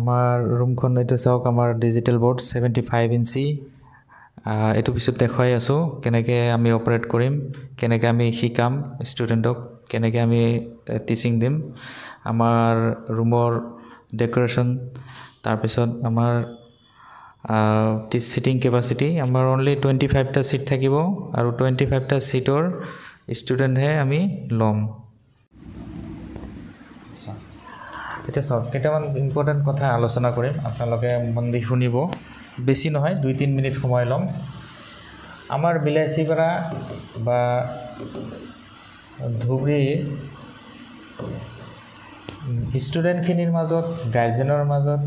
আমাৰ ৰুমখন এইটো চাওক আমাৰ ডিজিটেল বোৰ্ড 75 ইঞ্চি এইটো পিছত দেখাই আছো কেনেকৈ আমি অপাৰেট কৰিম কেনেকৈ আমি শিকাম ষ্টুডেণ্টক কেনেকৈ আমি টিচিং দিম আমাৰ ৰুমৰ ডেকোৰেশ্যন তাৰ পিছত আমাৰ সিটিং কেপাচিটি আমাৰ অনলি 25টা সিট থাকিব আৰু 25টা সিটৰ ষ্টুডেণ্টহে আমি ল'ম এটা সব কেইটামান ইম্পৰ্টেণ্ট কথা আলোচনা কৰিম আপোনালোকে মন দি শুনিব বেছি নহয় 2-3 মিনিট সময় ল'ম আমাৰ বিলাসীপাৰা বা ধুবুৰী ষ্টুডেণ্টখিনিৰ মাজত গাৰ্জেনৰ মাজত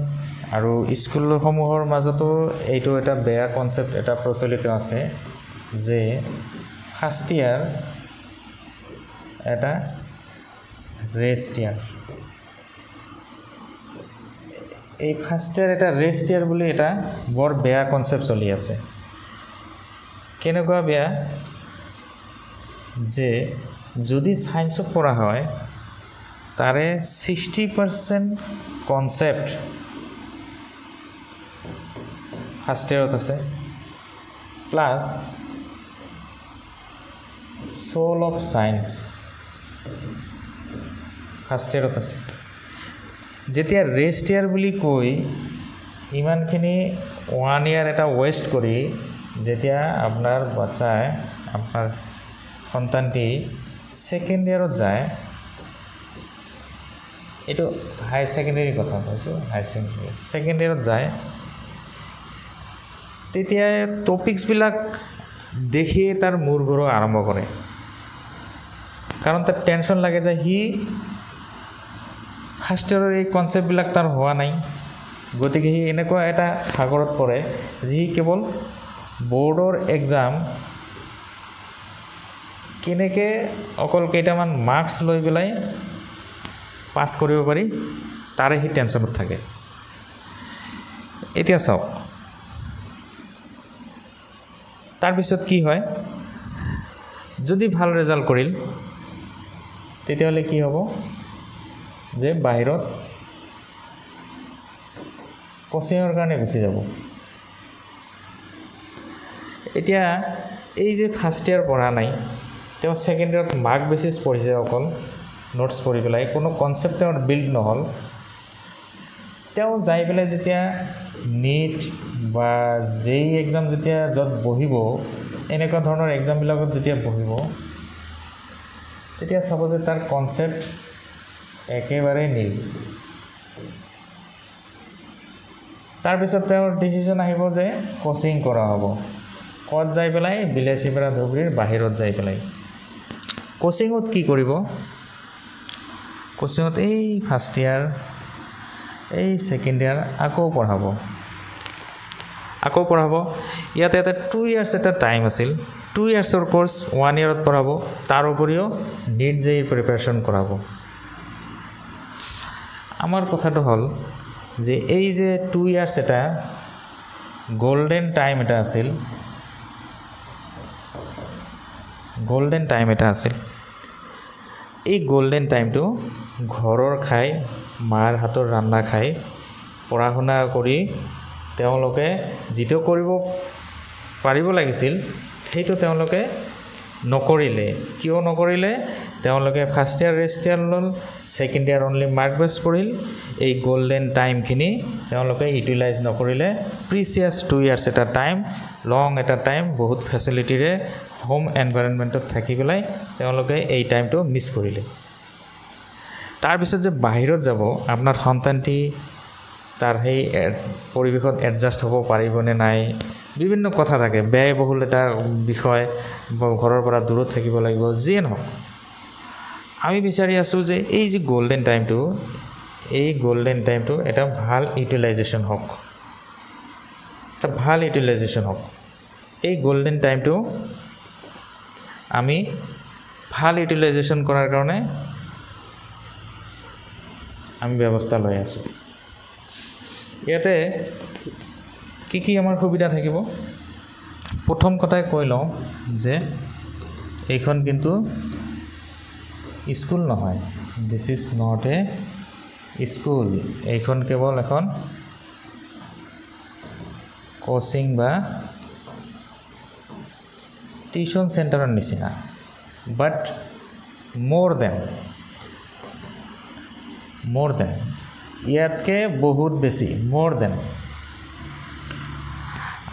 আৰু স্কুলসমূহৰ মাজতো এইটো এটা বেয়া কনসেপ্ট এটা প্ৰচলিত আছে যে ফাৰ্ষ্ট ইয়াৰ এটা ৰেষ্ট ইয়াৰ এই ফাৰ্ষ্ট ইয়াৰ এটা ৰেষ্ট ইয়াৰ বুলি এটা বৰ বেয়া কনসেপ্ট চলি আছে কেনেকুৱা বেয়া যে যদি সায়েন্সত পঢ়া হয় তাৰে 60% কনসেপ্ট ফাৰ্ষ্ট ইয়াৰত আছে plus soul of science first ইয়াৰত আছে যেতিয়া ৰেষ্ট ইয়াৰ বুলি কৈ ইমানখিনি 1 ইয়াৰ এটা ওয়েস্ট কৰি যেতিয়া আপোনাৰ বাচ্চাই আপোনাৰ সন্তানটি সেকেন্ড ইয়াৰত যায় এটো হায়াৰ সেকেন্ডাৰী কথা কৈছো হায়াৰ সেকেন্ডাৰী সেকেন্ড ইয়াৰত যায় তেতিয়া টপিকস বিলাক দেখি তাৰ মূৰ ঘূৰা আৰম্ভ কৰে কাৰণ তাৰ টেনশন লাগে যে হি ফাৰ্ষ্ট ইয়াৰৰ এই কনসেপ্ট বিলাক তাৰ হোৱা নাই গতিকে হি এনেকুৱা এটা সাগৰত পৰে যি কেৱল বোৰ্ডৰ এক্সাম কেনেকৈ অকল কেইটামান মাৰ্কস লৈ পেলাই পাস কৰিব পাৰি তাৰে হি টেনশনত থাকে এতিয়া চাওক তাৰ পিছত কি হয় যদি ভাল ৰেজাল্ট কৰিল তেতিয়াহলে কি হ'ব যে বাহিৰত কোচিংৰ কাৰণে গুচি যাব এতিয়া এই যে ফাৰ্ষ্ট ইয়াৰ পঢ়া নাই তেওঁ সেকেন্ড ইয়াৰত মাৰ্ক বেসিস পঢ়িছে অকল নোটস পঢ়ি পেলাই কোনো কনসেপ্ট তেওঁৰ বিল্ড নহল তেওঁ যাই পেলাই যেতিয়া নীট বা জেই এক্সাম যেতিয়া যত বহিব এনেকুৱা ধৰণৰ এক্সাম বিলাকত যেতিয়া বহিব তেতিয়া চাব যে তাৰ কনসেপ্ট একেবাৰে নীল তাৰ পিছত তেওঁৰ ডিসিশন আহিব যে কোচিং কৰা হ'ব কত যাই পেলাই বিলাসীপাৰা ধুবুৰীৰ বাহিৰত যাই পেলাই কোচিংত কি কৰিব কোচিংত এই ফাৰ্ষ্ট ইয়াৰ এই সেকেন্ড ইয়াৰ আকৌ পঢ়াব ইয়াতে এটা 2 ইয়াৰ্স এটা টাইম আছিল 2 ইয়াৰ্সৰ কোৰ্স 1 ইয়াৰত পঢ়াব তাৰ উপৰিও নীট জেই প্ৰিপাৰেচন কৰাব আমাৰ কথাটো হল যে এই যে 2 ইয়াৰ্স এটা গোল্ডেন টাইম এটা আছিল এই গোল্ডেন টাইমটো ঘৰৰ খাই মাৰ হাতৰ ৰান্ধা খাই পঢ়া শুনা কৰি তেওঁলোকে জিটো কৰিব পাৰিব লাগিছিল সেইটো তেওঁলোকে নকৰিলে কিয় নকৰিলে তেওঁলোকে ফাৰ্ষ্ট ইয়াৰ ৰেষ্ট ইয়াৰ লল সেকেন্ড ইয়াৰ অনলি মাৰ্ক বেস পঢ়িল এই গোল্ডেন টাইম খিনি তেওঁলোকে ইউটিলাইজ নকৰিলে প্ৰিচিয়াস 2 ইয়াৰ্স এটা টাইম লং এটা টাইম বহুত ফেসিলিটিৰে হোম এনভায়ৰনমেন্টত থাকি পেলাই তেওঁলোকে এই টাইমটো মিস কৰিলে তাৰ পিছত যে বাহিৰত যাব আপোনাৰ সন্তানটি তাৰ সেই পৰিবেশত এডজাস্ট হ'ব পাৰিবনে নাই বিভিন্ন কথা থাকে ব্যয়বহুল এটা বিষয় ঘৰৰ পৰা দূৰত থাকিব লাগিব যি নহওক আমি বিচাৰি আছো যে এই যে গোল্ডেন টাইমটো এটা ভাল ইউটিলাইজেশন হওক এই গোল্ডেন টাইমটো আমি ভাল ইউটিলাইজেশন কৰাৰ কাৰণে আমি ব্যৱস্থা লৈ আছো ইয়াতে কি আমাৰ সুবিধা থাকিব প্ৰথম কথাই কৈ লওঁ যে এইখন কিন্তু স্কুল নহয় this is not a school এইখন কেৱল এখন কোচিং বা টিউশন সেন্টাৰৰ নিচিনা বাট more than ইয়াতকে বহুত বেছি more than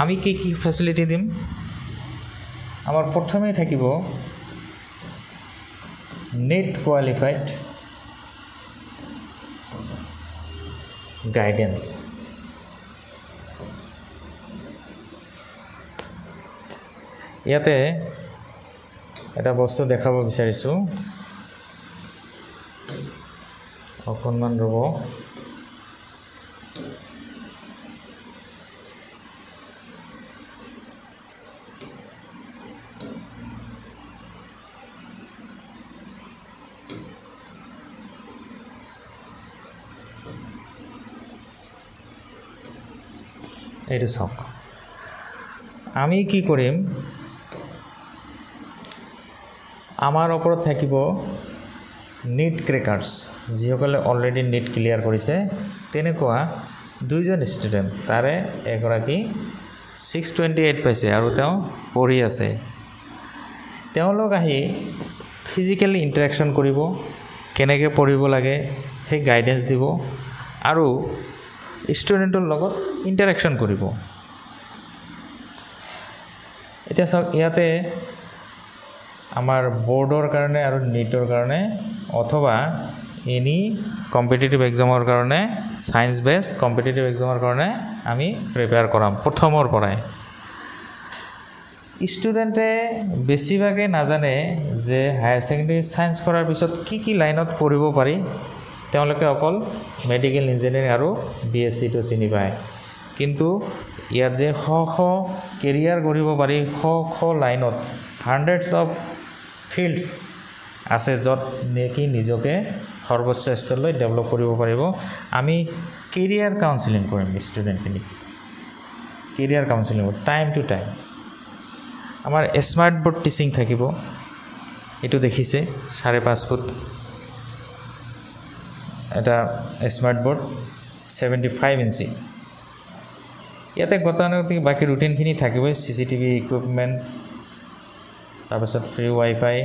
আমি কি কি ফেসিলিটি দিম আমাৰ প্ৰথমেই থাকিব নেট কোৱালিফাইড গাইডেন্স ইয়াতে এটা বস্তু দেখাব বিচাৰিছো অকণমান ৰ'ব এইটো চাওক আমি কি কৰিম আমাৰ ওপৰত থাকিব নিট ক্ৰেকাৰ্ছ যিসকলে অলৰেডি নিট ক্লিয়াৰ কৰিছে তেনেকুৱা দুইজন ষ্টুডেণ্ট তাৰে এগৰাকী 628 পাইছে আৰু তেওঁ পঢ়ি আছে তেওঁলোক আহি ফিজিক্যালি ইন্টাৰেকশন কৰিব কেনেকৈ পঢ়িব লাগে সেই গাইডেন্স দিব আৰু ষ্টুডেণ্টৰ লগত ইন্টাৰেকশন কৰিব এতিয়া চাওক ইয়াতে আমাৰ বোৰ্ডৰ কাৰণে আৰু নিটৰ কাৰণে অথবা এনি কম্পিটিটিভ এক্সামৰ কাৰণে সায়েন্স বেস কম্পিটিটিভ এক্সামৰ কাৰণে আমি প্ৰিপেয়াৰ কৰাম প্ৰথমৰ পৰাই ষ্টুডেণ্টে বেছিভাগে নাজানে যে হায়াৰ সেকেন্ডাৰী সায়েন্স কৰাৰ পিছত কি কি লাইনত পঢ়িব পাৰি তেওঁলোকে অকল মেডিকেল ইঞ্জিনিয়াৰিং আৰু বিএসসি টো চিনি পায় কিন্তু ইয়াত যে শ কেৰিয়াৰ কৰিব পাৰি শ লাইনত হাণ্ড্ৰেডছ অফ ফিল্ডছ আছে য'ত নেকি নিজকে সৰ্বোচ্চ স্তৰলৈ ডেভেলপ কৰিব পাৰিব আমি কেৰিয়াৰ কাউন্সেলিং কৰিম ষ্টুডেণ্টখিনিক career counselling time to time আমাৰ স্মাৰ্ট বোৰ্ড টিচিং থাকিব এটো দেখিছে 5.5 ফুট এটা স্মাৰ্ট বোৰ্ড 75 ইঞ্চি ইয়াতে গতানুগতিক বাকি ৰুটিনখিনি থাকিব সিসিটিভি ইকুইপমেন্ট তাৰপিছত free wifi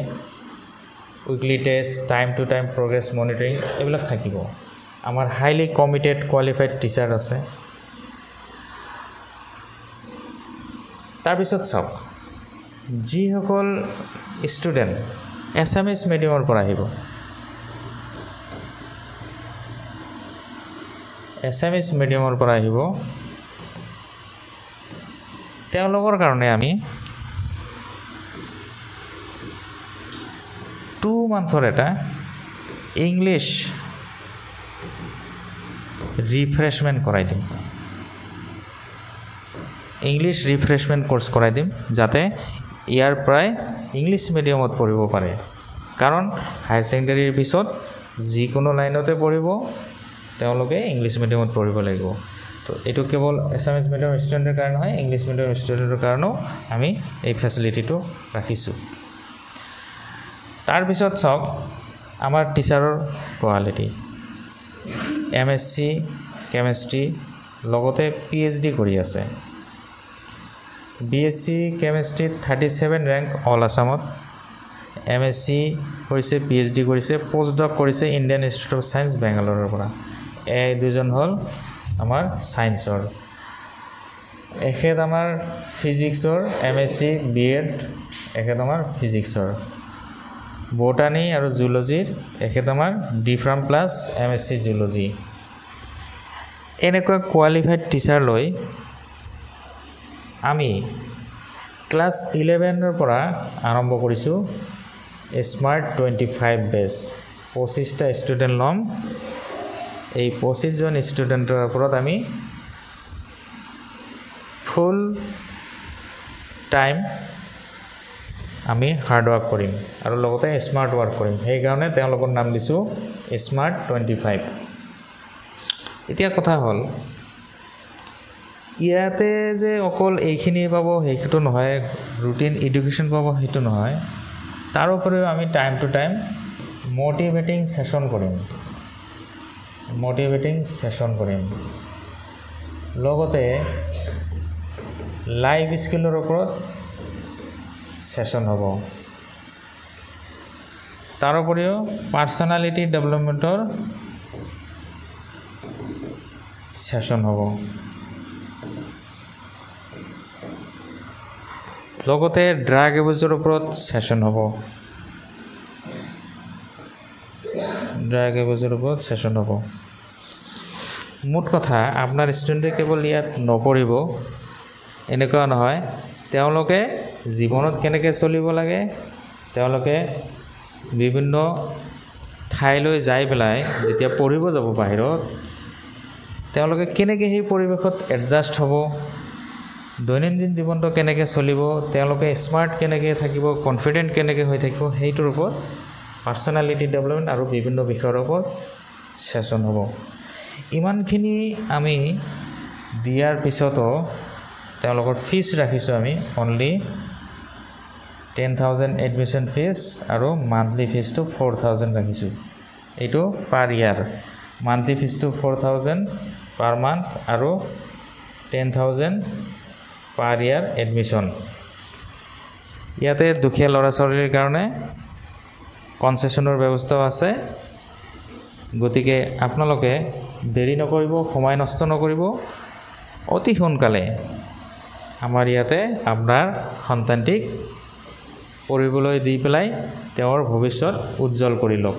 weekly test time to time progress monitoring এইবিলাক থাকিব আমাৰ হাইলি কমিটেড কোৱালিফাইড টিচাৰ আছে তাৰপিছত সব যিসকল ষ্টুডেণ্ট এছএমএছ মিডিয়ামৰ পৰা আহিব এছএমএছ মিডিয়ামৰ পৰা আহিব তেওঁলোকৰ কাৰণে আমি 2 মান্থৰ এটা ইংলিশ ৰিফ্ৰেশমেন্ট কৰাই দিম ইংলিশ ৰিফ্ৰেশমেন্ট কোৰ্স কৰাই দিম যাতে ইয়াৰ প্ৰায় ইংলিশ মিডিয়ামত পঢ়িব পাৰে কাৰণ হায়াৰ সেকেন্ডাৰীৰ পিছত যিকোনো লাইনতে পঢ়িব তেওঁলোকে ইংলিশ মিডিয়ামত পঢ়িব লাগিব তো এটো কেৱল এছএমএছ মিডিয়াম ষ্টুডেণ্টৰ কাৰণে নহয় ইংলিশ মিডিয়াম ষ্টুডেণ্টৰ কাৰণেও আমি এই ফেসিলিটিটো ৰাখিছো তাৰ পিছত সব আমাৰ টিচাৰৰ কোৱালিটি এমএসসি কেমিষ্ট্ৰি লগতে পিএইচডি কৰি আছে বিএসসি কেমিষ্ট্ৰি 37 ৰেংক অল আসামত এমএসসি কৰিছে পিএইচডি কৰিছে পোষ্ট ডক কৰিছে ইণ্ডিয়ান ইনষ্টিটিউট অফ সায়েন্স বেংগালুৰুৰ পৰা এই দুজন হল আমাৰ সায়েন্সৰ এখেত আমাৰ ফিজিক্সৰ এমএসসি বিএড এখেত আমাৰ ফিজিক্সৰ বটানি আৰু জুলজিৰ এখেত আমাৰ ডিফাৰ্ম প্লাস এমএসসি জুলজি এনেকুৱা কোৱালিফাইড টিচাৰ লৈ আমি ক্লাস 11 ৰ পৰা আৰম্ভ কৰিছো স্মাৰ্ট 25 বেচ 25টা ষ্টুডেণ্ট লম এই 25 জন ষ্টুডেণ্টৰ ওপৰত আমি ফুল টাইম আমি হাৰ্ড ওয়াৰ্ক কৰিম আৰু লগতে স্মাৰ্ট ওয়াৰ্ক কৰিম সেই কাৰণে তেওঁলোকৰ নাম দিছো স্মাৰ্ট 25 এতিয়া কথা হল ইয়াতে যে অকল এইখিনি পাব সেইটো নহয় ৰুটিন এডুকেশ্যন পাব সেইটো নহয় তাৰ উপৰিও আমি time to time motivating session কৰিম মটিভেটিং সেশন কৰিম লগতে লাইফ স্কিলৰ ওপৰত সেশন হ'ব তাৰ উপৰিও পাৰ্সোনালিটি ডেভেলপমেন্টৰ সেশন হ'ব লগতে ড্ৰাগ এবিউজৰ ওপৰত সেশন হ'ব ড্ৰাগ এবিউজৰ ওপৰত সেশন হ'ব মুঠ কথা আপোনাৰ ষ্টুডেণ্টে কেৱল ইয়াত নপঢ়িব এনেকুৱা নহয় তেওঁলোকে জীৱনত কেনেকৈ চলিব লাগে তেওঁলোকে বিভিন্ন ঠাইলৈ যাই পেলাই যেতিয়া পঢ়িব যাব বাহিৰত তেওঁলোকে কেনেকৈ সেই পৰিৱেশত এডজাষ্ট হ'ব দৈনন্দিন জীৱনটো কেনেকৈ চলিব তেওঁলোকে স্মাৰ্ট কেনেকৈ থাকিব কনফিডেন্ট কেনেকৈ হৈ থাকিব সেইটোৰ ওপৰত পাৰ্সোনালিটি ডেভেলপমেন্ট আৰু বিভিন্ন বিষয়ৰ ওপৰত সেশন হ'ব ইমানখিনি আমি দিয়াৰ পিছতো তেওঁলোকৰ ফিজ ৰাখিছোঁ আমি অনলি 10,000 এডমিশন ফিজ আৰু মান্থলি ফিজটো 4,000 ৰাখিছোঁ এইটো পাৰ ইয়াৰ মান্থলি ফিজটো 4,000 পাৰ মান্থ আৰু 10,000 পাৰ ইয়াৰ এডমিশন ইয়াতে দুখীয়া ল'ৰা ছোৱালীৰ কাৰণে কনসেশনৰ ব্যৱস্থাও আছে গতিকে আপোনালোকে দেৰি নকৰিব সময় নষ্ট নকৰিব অতি সোনকালে আমাৰ ইয়াতে আপোনাৰ সন্তানটিক পঢ়িবলৈ দি পেলাই তেওঁৰ ভৱিষ্যত উজ্জ্বল কৰি লওক